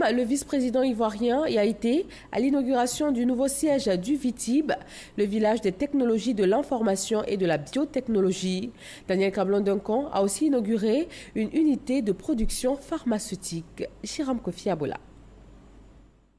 Le vice-président ivoirien y a été à l'inauguration du nouveau siège du VITIB, le village des technologies de l'information et de la biotechnologie. Daniel Cablon-Duncan a aussi inauguré une unité de production pharmaceutique. Chiram Kofi Abola.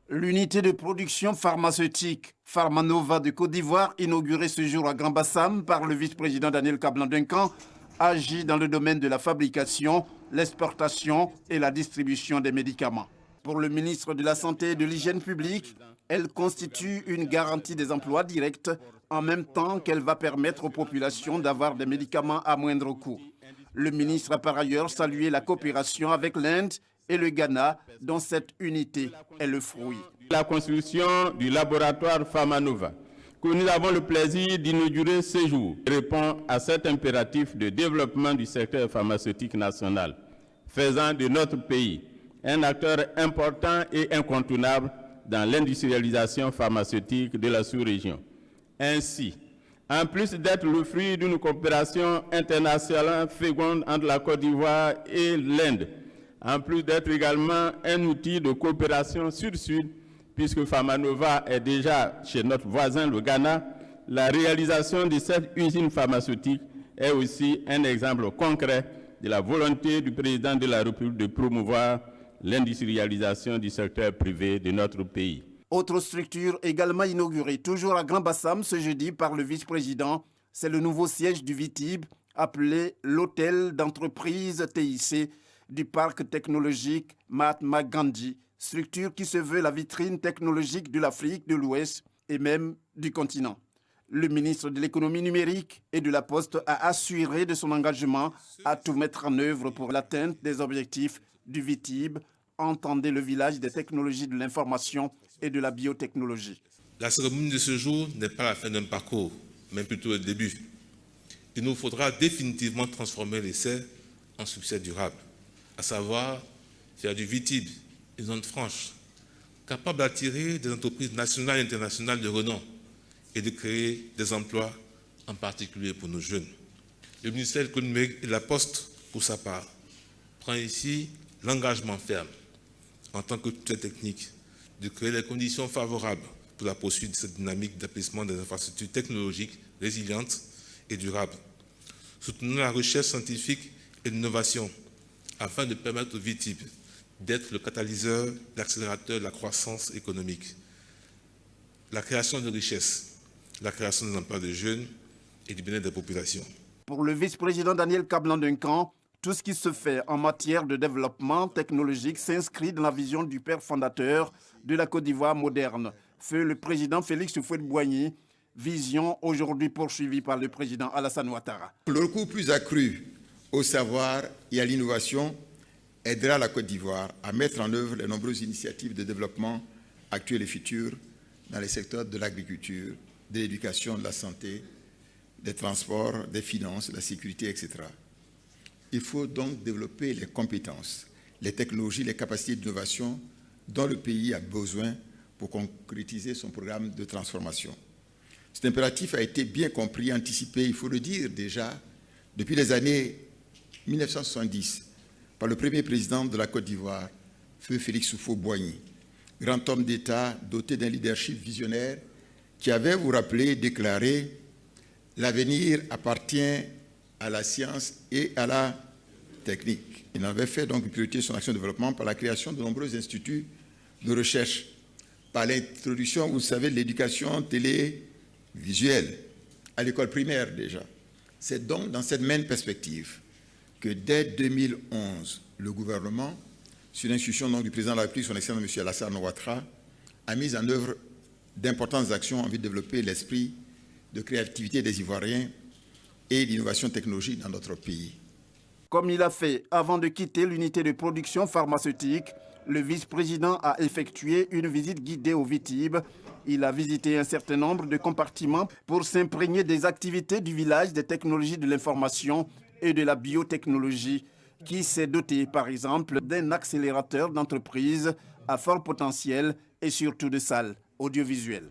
L'unité de production pharmaceutique Pharmanova de Côte d'Ivoire, inaugurée ce jour à Grand Bassam par le vice-président Daniel Cablon-Duncan, agit dans le domaine de la fabrication, l'exportation et la distribution des médicaments. Pour le ministre de la Santé et de l'Hygiène publique, elle constitue une garantie des emplois directs en même temps qu'elle va permettre aux populations d'avoir des médicaments à moindre coût. Le ministre a par ailleurs salué la coopération avec l'Inde et le Ghana, dont cette unité est le fruit. La construction du laboratoire Pharmanova, que nous avons le plaisir d'inaugurer ce jour, répond à cet impératif de développement du secteur pharmaceutique national, faisant de notre pays un acteur important et incontournable dans l'industrialisation pharmaceutique de la sous-région. Ainsi, en plus d'être le fruit d'une coopération internationale féconde entre la Côte d'Ivoire et l'Inde, en plus d'être également un outil de coopération sud-sud, puisque Pharmanova est déjà chez notre voisin le Ghana, la réalisation de cette usine pharmaceutique est aussi un exemple concret de la volonté du président de la République de promouvoir l'industrialisation du secteur privé de notre pays. Autre structure également inaugurée, toujours à Grand Bassam ce jeudi par le vice-président, c'est le nouveau siège du VITIB, appelé l'hôtel d'entreprise TIC du parc technologique Mahatma Gandhi, structure qui se veut la vitrine technologique de l'Afrique de l'Ouest et même du continent. Le ministre de l'économie numérique et de la Poste a assuré de son engagement à tout mettre en œuvre pour l'atteinte des objectifs du VITIB, entendez le village des technologies de l'information et de la biotechnologie. La cérémonie de ce jour n'est pas la fin d'un parcours, mais plutôt le début. Il nous faudra définitivement transformer l'essai en succès durable, à savoir faire du VITIB une zone franche, capable d'attirer des entreprises nationales et internationales de renom et de créer des emplois, en particulier pour nos jeunes. Le ministère de l'économie et de la Poste, pour sa part, prend ici l'engagement ferme, en tant que tutelle technique, de créer les conditions favorables pour la poursuite de cette dynamique d'apaisement des infrastructures technologiques résilientes et durables. Soutenons la recherche scientifique et l'innovation afin de permettre au VITIB d'être le catalyseur, l'accélérateur de la croissance économique, la création de richesses, la création des emplois de jeunes et du bien-être des populations. Pour le vice-président Daniel Cablon-Duncan, tout ce qui se fait en matière de développement technologique s'inscrit dans la vision du père fondateur de la Côte d'Ivoire moderne, feu le président Félix Houphouët-Boigny, vision aujourd'hui poursuivie par le président Alassane Ouattara. Le recours plus accru au savoir et à l'innovation aidera la Côte d'Ivoire à mettre en œuvre les nombreuses initiatives de développement actuelles et futures dans les secteurs de l'agriculture, de l'éducation, de la santé, des transports, des finances, de la sécurité, etc. Il faut donc développer les compétences, les technologies, les capacités d'innovation dont le pays a besoin pour concrétiser son programme de transformation. Cet impératif a été bien compris, anticipé, il faut le dire déjà, depuis les années 1970, par le premier président de la Côte d'Ivoire, feu Félix Houphouët-Boigny, grand homme d'État doté d'un leadership visionnaire qui avait, vous rappelez, déclaré « L'avenir appartient à la science et à la technique ». Il avait fait donc une priorité de son action de développement par la création de nombreux instituts de recherche, par l'introduction, vous savez, de l'éducation télévisuelle, à l'école primaire déjà. C'est donc dans cette même perspective que dès 2011, le gouvernement, sur l'instruction du président de la République, son excellence M. Alassane Ouattara, a mis en œuvre d'importantes actions en vue de développer l'esprit de créativité des Ivoiriens et l'innovation technologique dans notre pays. Comme il a fait avant de quitter l'unité de production pharmaceutique, le vice-président a effectué une visite guidée au VITIB. Il a visité un certain nombre de compartiments pour s'imprégner des activités du village des technologies de l'information et de la biotechnologie, qui s'est doté par exemple d'un accélérateur d'entreprise à fort potentiel et surtout de salles audiovisuelles.